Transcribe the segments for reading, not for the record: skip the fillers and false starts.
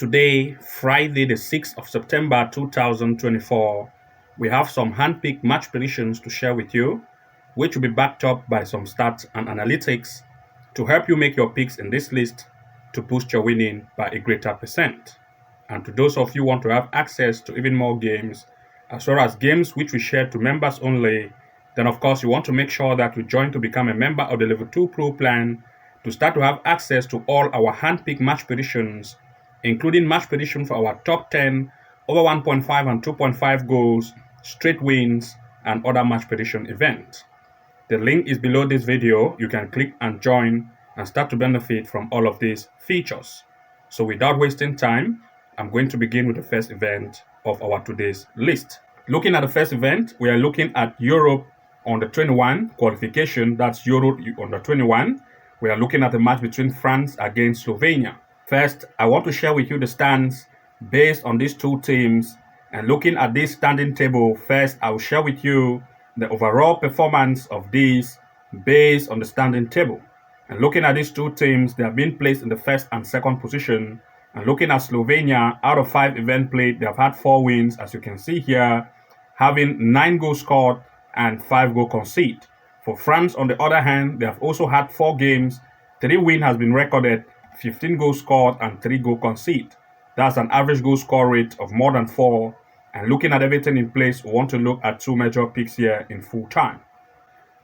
Today, Friday the 6th of September 2024, we have some hand-picked match predictions to share with you, which will be backed up by some stats and analytics to help you make your picks in this list to boost your winning by a greater percent. And to those of you who want to have access to even more games, as well as games which we share to members only, then of course you want to make sure that you join to become a member of the Level 2 Pro plan to start to have access to all our hand-picked match predictions, including match prediction for our top 10, over 1.5 and 2.5 goals, straight wins, and other match prediction events. The link is below this video. You can click and join and start to benefit from all of these features. So without wasting time, I'm going to begin with the first event of our today's list. Looking at the first event, we are looking at Europe under 21 qualification. That's Euro under 21. We are looking at the match between France against Slovenia. First, I want to share with you the stands based on these two teams. And looking at this standing table, first, I will share with you the overall performance of these based on the standing table. And looking at these two teams, they have been placed in the first and second position. And looking at Slovenia, out of 5 events played, they have had 4 wins, as you can see here, having 9 goals scored and 5 goals conceded. For France, on the other hand, they have also had 4 games, 3 wins has been recorded, 15 goals scored and 3 goals conceded. That's an average goal score rate of more than 4. And looking at everything in place, we want to look at 2 major picks here in full time.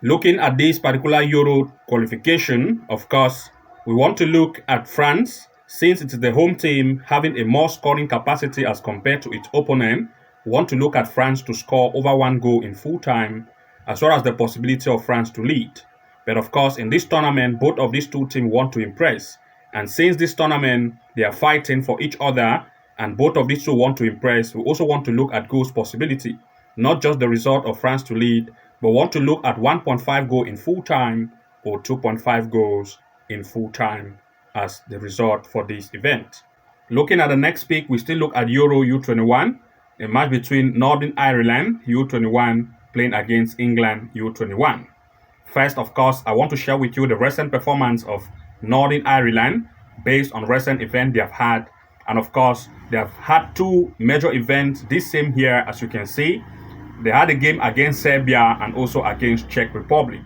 Looking at this particular Euro qualification, of course, we want to look at France, since it is the home team having a more scoring capacity as compared to its opponent. We want to look at France to score over 1 goal in full time, as well as the possibility of France to lead. But of course, in this tournament, both of these two teams want to impress. And since this tournament, they are fighting for each other, and both of these two want to impress, we also want to look at goals possibility. Not just the result of France to lead, but want to look at 1.5 goal in full time or 2.5 goals in full time as the result for this event. Looking at the next pick, we still look at Euro U21, a match between Northern Ireland U21 playing against England U21. First, of course, I want to share with you the recent performance of Northern Ireland based on recent events they have had. And of course, they have had 2 major events this same year, as you can see. They had a game against Serbia and also against Czech Republic.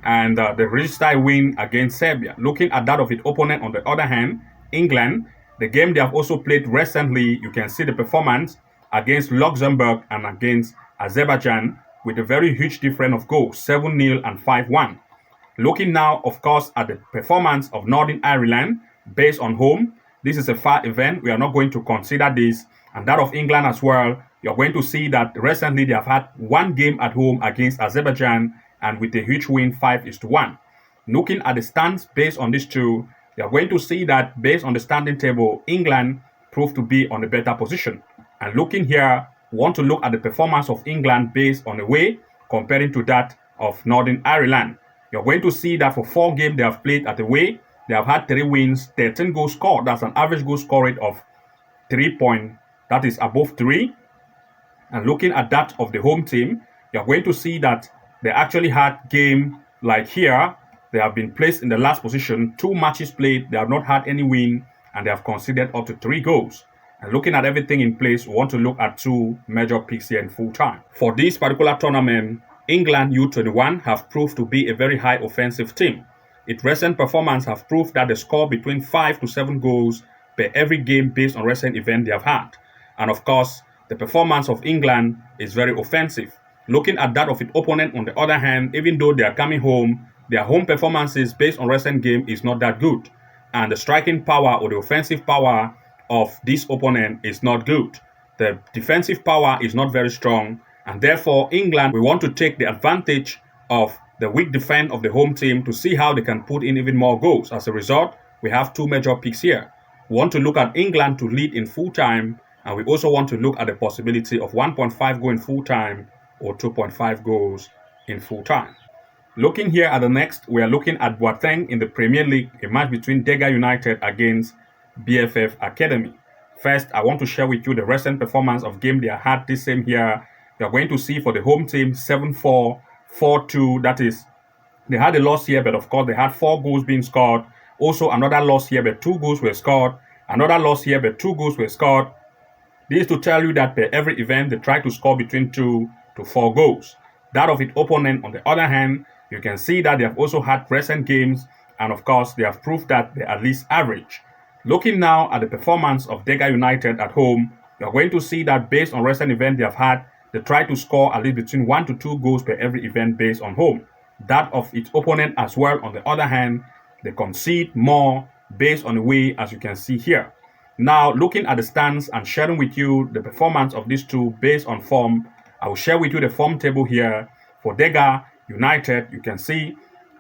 And they registered a win against Serbia. Looking at that of its opponent on the other hand, England, the game they have also played recently, you can see the performance against Luxembourg and against Azerbaijan with a very huge difference of goals, 7-0 and 5-1. Looking now, of course, at the performance of Northern Ireland based on home, this is a far event. We are not going to consider this. And that of England as well, you're going to see that recently they have had 1 game at home against Azerbaijan and with a huge win 5-1. Looking at the stands based on these two, you're going to see that based on the standing table, England proved to be on a better position. And looking here, we want to look at the performance of England based on away, comparing to that of Northern Ireland. You're going to see that for 4 games they have played at away, they have had 3 wins, 13 goals scored. That's an average goal score rate of 3 points. That is above 3. And looking at that of the home team, you're going to see that they actually had game like here. They have been placed in the last position. 2 matches played, they have not had any win, and they have conceded up to 3 goals. And looking at everything in place, we want to look at 2 major picks here in full time. For this particular tournament, England U21 have proved to be a very high offensive team. Its recent performance have proved that they score between 5 to 7 goals per every game based on recent events they have had. And of course, the performance of England is very offensive. Looking at that of its opponent on the other hand, even though they are coming home, their home performances based on recent game is not that good. And the striking power or the offensive power of this opponent is not good. The defensive power is not very strong. And therefore, England, we want to take the advantage of the weak defense of the home team to see how they can put in even more goals. As a result, we have 2 major picks here. We want to look at England to lead in full time, and we also want to look at the possibility of 1.5 goal in full time or 2.5 goals in full time. Looking here at the next, we are looking at Bettingn in the Premier League, a match between Dega United against BFF Academy. First, I want to share with you the recent performance of game they had this same year. You are going to see for the home team 7-4, 4-2. That is, they had a loss here, but of course they had 4 goals being scored. Also another loss here, but 2 goals were scored. Another loss here, but 2 goals were scored. This is to tell you that per every event, they try to score between 2 to 4 goals. That of its opponent, on the other hand, you can see that they have also had recent games, and of course, they have proved that they're at least average. Looking now at the performance of Dega United at home, you're going to see that based on recent events they have had, they try to score at least between 1 to 2 goals per every event based on home. That of its opponent as well, on the other hand, they concede more based on the way, as you can see here. Now, looking at the stands and sharing with you the performance of these two based on form, I will share with you the form table here. For Dega United, you can see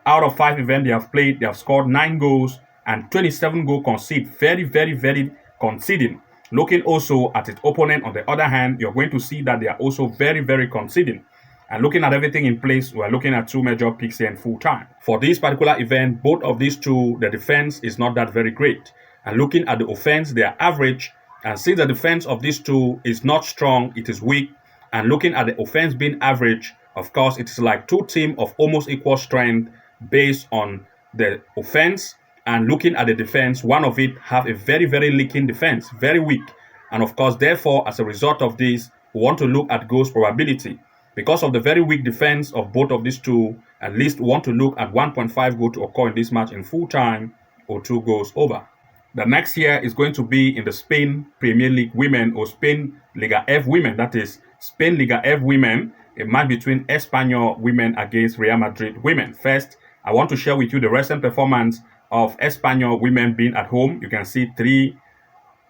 out of 5 events they have played, they have scored 9 goals and 27 goals conceded. Very, very, very conceding. Looking also at its opponent, on the other hand, you're going to see that they are also very, very conceding. And looking at everything in place, we're looking at 2 major picks here in full time. For this particular event, both of these two, the defense is not that very great. And looking at the offense, they are average. And since the defense of these two is not strong, it is weak. And looking at the offense being average, of course, it is like 2 teams of almost equal strength based on the offense. And looking at the defense, one of it have a very, very leaking defense, very weak. And of course, therefore, as a result of this, we want to look at goals probability. Because of the very weak defense of both of these two, at least we want to look at 1.5 goals to occur in this match in full time or 2 goals over. The next here is going to be in the Spain Premier League Women, or Spain Liga F Women. That is Spain Liga F Women, a match between Espanyol Women against Real Madrid Women. First, I want to share with you the recent performance of Espanyol Women being at home. You can see 3-0,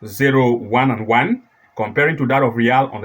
1-1. Comparing to that of Real, on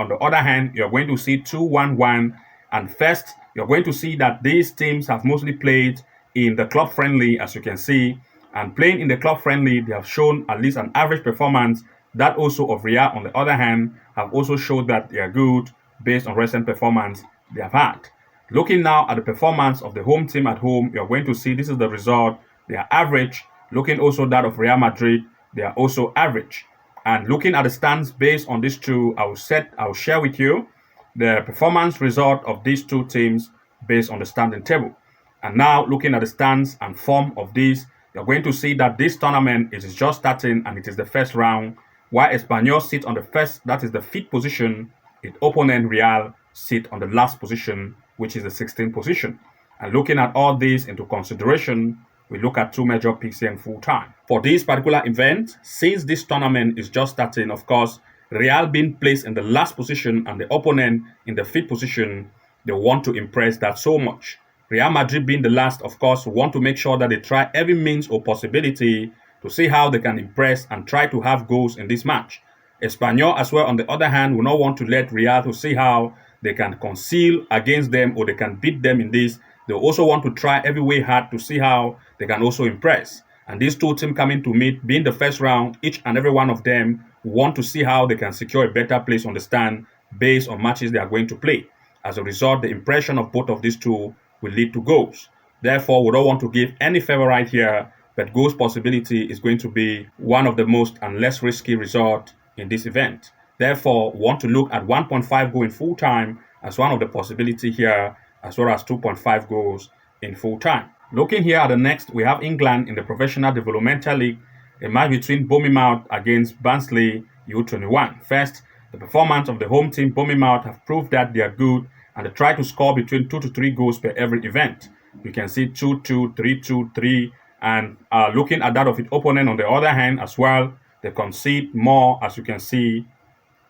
the other hand, you're going to see 2-1-1. And first, you're going to see that these teams have mostly played in the club friendly, as you can see. And playing in the club friendly, they have shown at least an average performance. That also of Real, on the other hand, have also showed that they are good based on recent performance they have had. Looking now at the performance of the home team at home, you're going to see this is the result. They are average. Looking also that of Real Madrid, they are also average. And looking at the stands based on these two, I will share with you the performance result of these two teams based on the standing table. And now looking at the stands and form of these, you're going to see that this tournament is just starting and it is the first round, while Espanyol sit on the first, that is the 5th position, its opponent Real sit on the last position, which is the 16th position. And looking at all these into consideration, we look at 2 major picks here in full time. For this particular event, since this tournament is just starting, of course, Real being placed in the last position and the opponent in the 5th position, they want to impress that so much. Real Madrid being the last, of course, want to make sure that they try every means or possibility to see how they can impress and try to have goals in this match. Espanyol as well, on the other hand, will not want to let Real to see how they can conceal against them or they can beat them in this. They also want to try every way hard to see how they can also impress. And these two teams coming to meet, being the first round, each and every one of them want to see how they can secure a better place on the stand based on matches they are going to play. As a result, the impression of both of these two will lead to goals. Therefore, we don't want to give any favorite here, but goals possibility is going to be one of the most and less risky result in this event. Therefore, we want to look at 1.5 goal in full time as one of the possibility here, as well as 2.5 goals in full time. Looking here at the next, we have England in the Professional Developmental League, a match between Bournemouth against Barnsley U21. First, the performance of the home team Bournemouth have proved that they are good and they try to score between 2 to 3 goals per every event. You can see 2-2, 3-2, 3, and looking at that of its opponent on the other hand as well, they concede more, as you can see,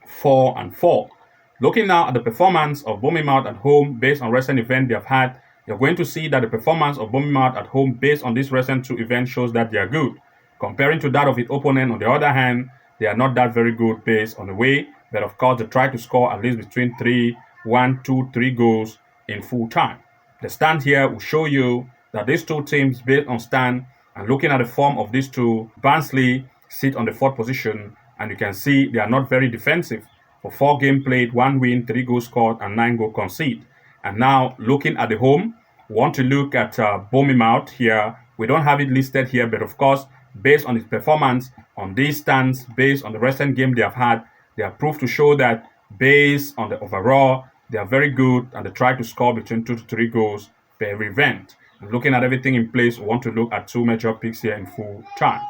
4 and 4. Looking now at the performance of Bournemouth at home based on recent events they have had, you're going to see that the performance of Bournemouth at home based on these recent 2 events shows that they are good. Comparing to that of its opponent, on the other hand, they are not that very good based on the way, but of course they try to score at least between 1, 2, 3 goals in full time. The stand here will show you that these 2 teams based on stand and looking at the form of these 2, Barnsley sit on the 4th position and you can see they are not very defensive. For 4 games played, 1 win, 3 goals scored and 9 goals conceded. And now looking at the home, we want to look at Bournemouth here. We don't have it listed here, but of course, based on its performance on these stands, based on the recent game they have had, they have proved to show that based on the overall, they are very good and they try to score between 2 to 3 goals per every event. And looking at everything in place, we want to look at 2 major picks here in full time.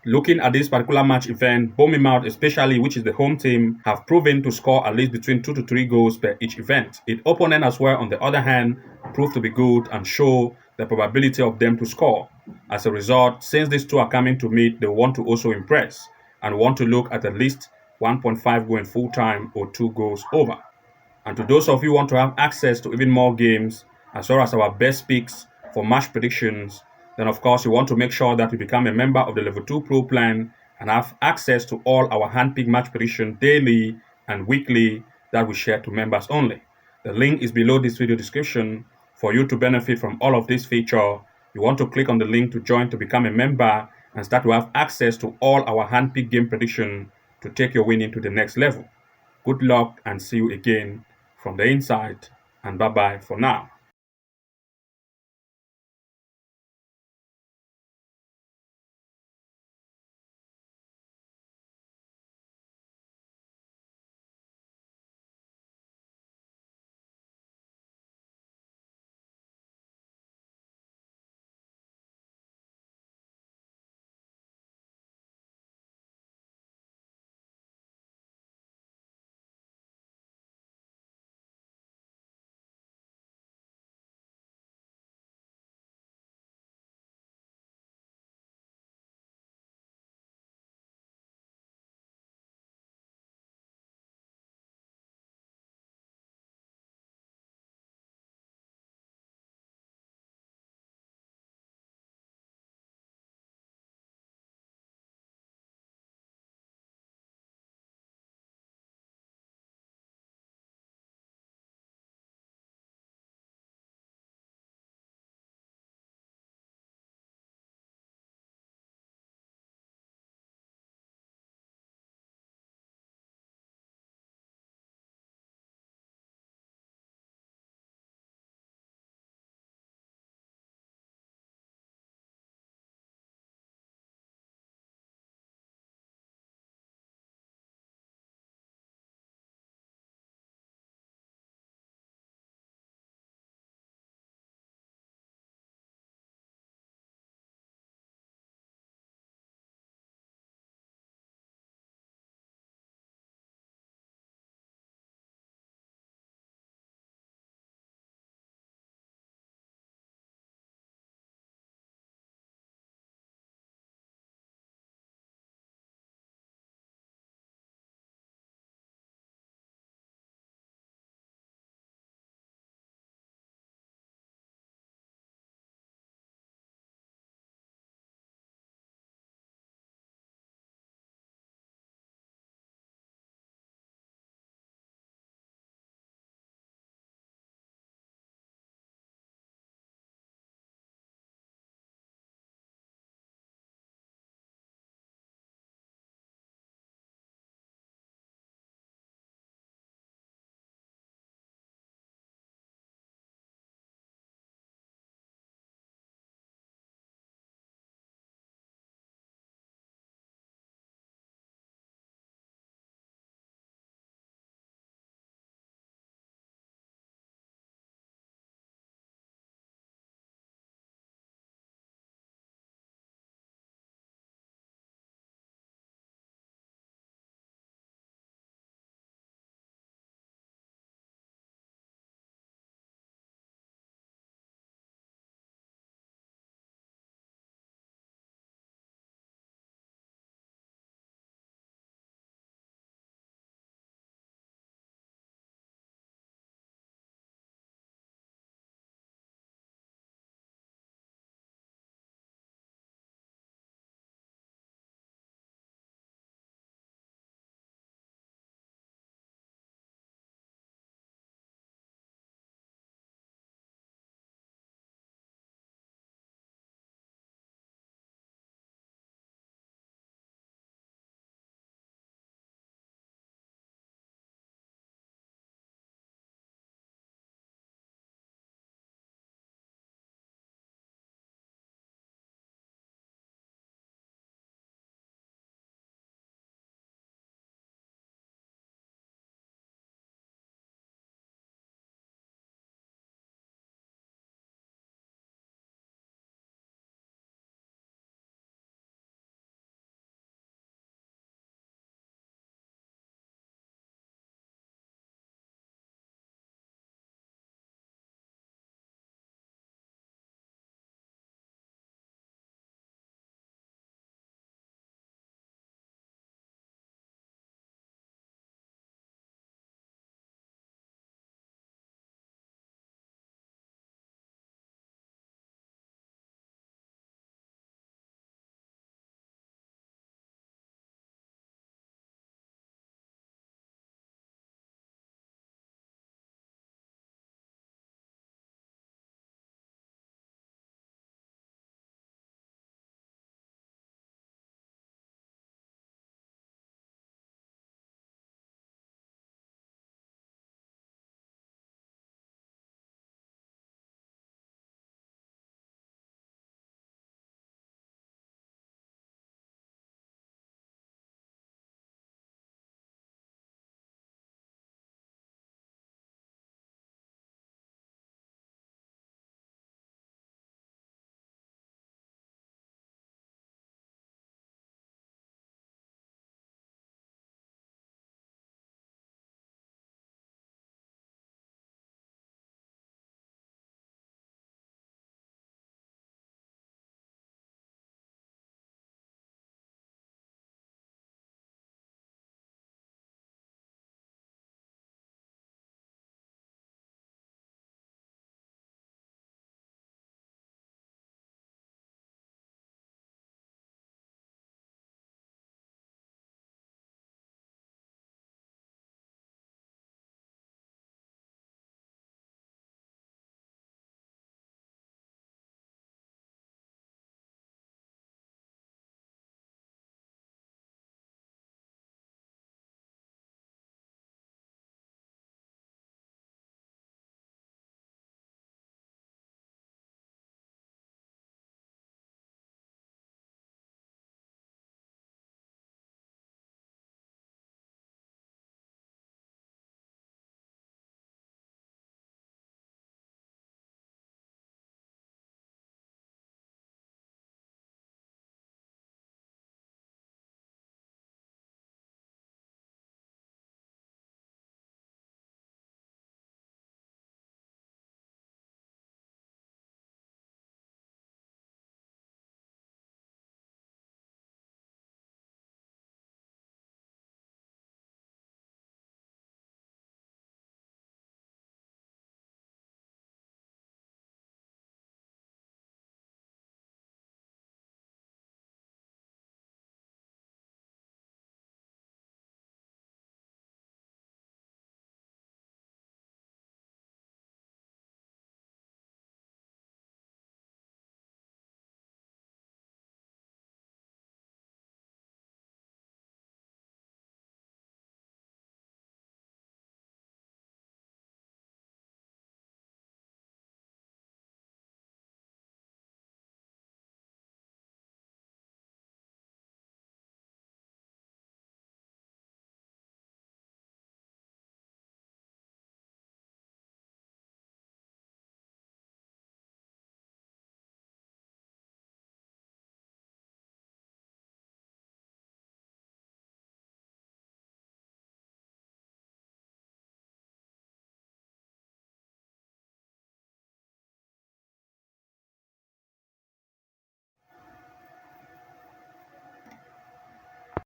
Looking at this particular match event, Bournemouth especially, which is the home team, have proven to score at least between 2 to 3 goals per each event. Its opponent as well, on the other hand, proved to be good and show the probability of them to score. As a result, since these two are coming to meet, they want to also impress and want to look at least 1.5 goal in full time or 2 goals over. And to those of you who want to have access to even more games, as well as our best picks for match predictions, then of course you want to make sure that you become a member of the Level 2 Pro plan and have access to all our hand-picked match prediction daily and weekly that we share to members only. The link is below this video description. For you to benefit from all of this feature, you want to click on the link to join to become a member and start to have access to all our hand-picked game prediction to take your winning to the next level. Good luck and see you again from the inside, and bye bye for now.